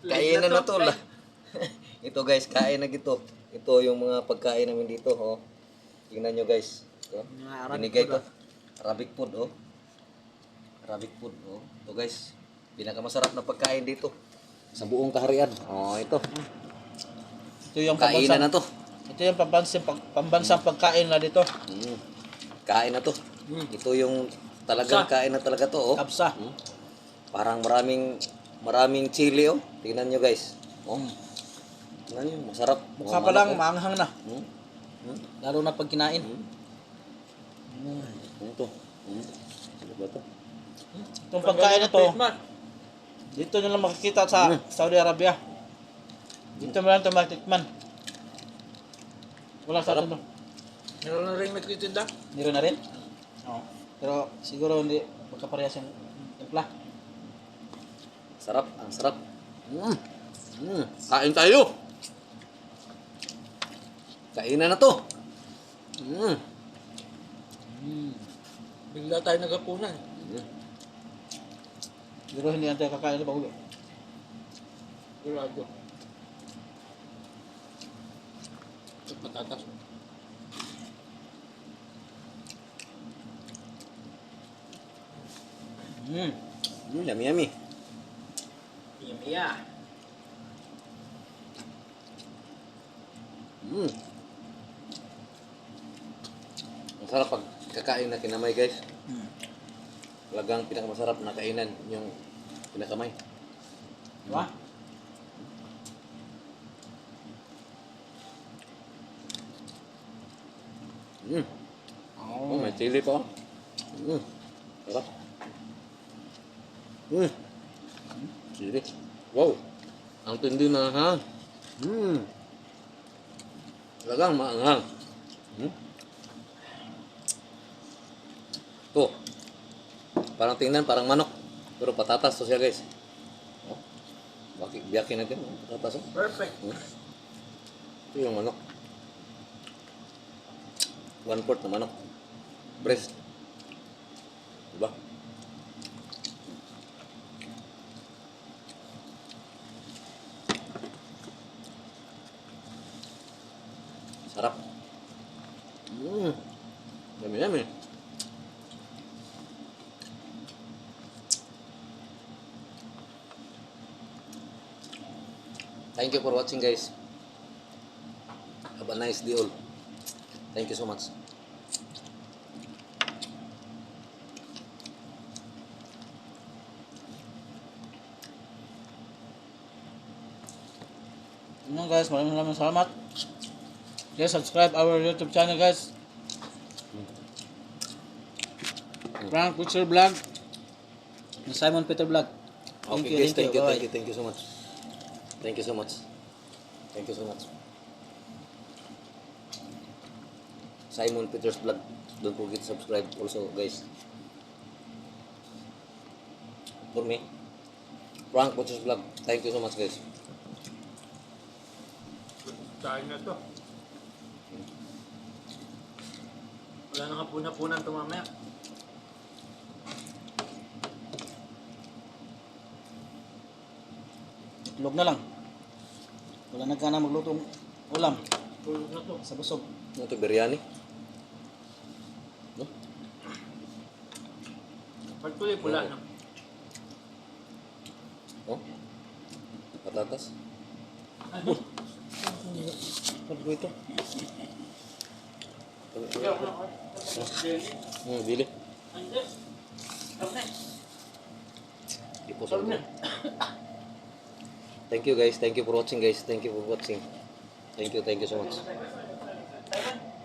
Kainan na to lah. Ito guys, kain na gito. Ito yung mga pagkain namin dito, oh. Tingnan nyo guys. Ito. Binigay to. Arabic food, oh. Arabic food, oh. Ito guys, pinakamasarap na pagkain dito sa buong kaharian. Oh, ito. Ito yung Kainan na to. Ito yung pambansang pagkain na dito. Kain na to. Ito yung talagang kain na talaga to, oh. Kapsa. Parang maraming chili, oh. Tingnan nyo guys. Oh. Tingnan nyo, masarap. Mukha pa lang, maanghang na. Lalo na pag kinain. Ito. Ano ba to? Itong pagkain na to, dito nyo lang makikita sa Saudi Arabia. Dito mo lang ito matikman. Wala sa atin to. Meron na rin nagtitinda? Meron na rin? Oo. Pero siguro hindi magkaparehas yung timpla. Sarap, ang sarap. Kain tayo. Kainan na to. Bigla tayo naghapunan. Siguro hindi natin kakain sa bahulo. Sigurado. Ito patatas. Yummy, yummy. Iya. Ang sarap pag kakain na kinamay guys. Talagang pinakamasarap na kainan yung pinakamay. Diba? Oh, may chili pa. Sarap. Chili. Wow. Ang tindi na ha. Talagang maanghang. To. Parang tingnan, parang manok. Pero patatas to siya guys. Oh. Biyakin natin. Patatas. Oh. Perfect. Ito yung manok. 1/4 na manok. Breast. Diba? Sarap. Yummy, yummy. Thank you for watching guys. Have a nice day all. Thank you so much. Yun guys, maraming salamat. Please subscribe our YouTube channel guys. Frank Butcher Vlog. Simon Peter Vlog. Okay guys, thank you so much. Thank you so much. Thank you so much. Simon Peter's Vlog. Don't forget to subscribe also guys. For me, Frank Butcher's Vlog. Thank you so much guys. Kain na to. Wala nang hapuna-punan ito mamaya. Itlog na lang. Wala na ka na maglutong ulam. Tulog na to. Sa busog. Ito biryani. No? Pagtuloy pula na. Oh? Patatas. Pag ito. Bili. Hindi. Ipos ako. Thank you guys. Thank you for watching guys. Thank you for watching. Thank you so much.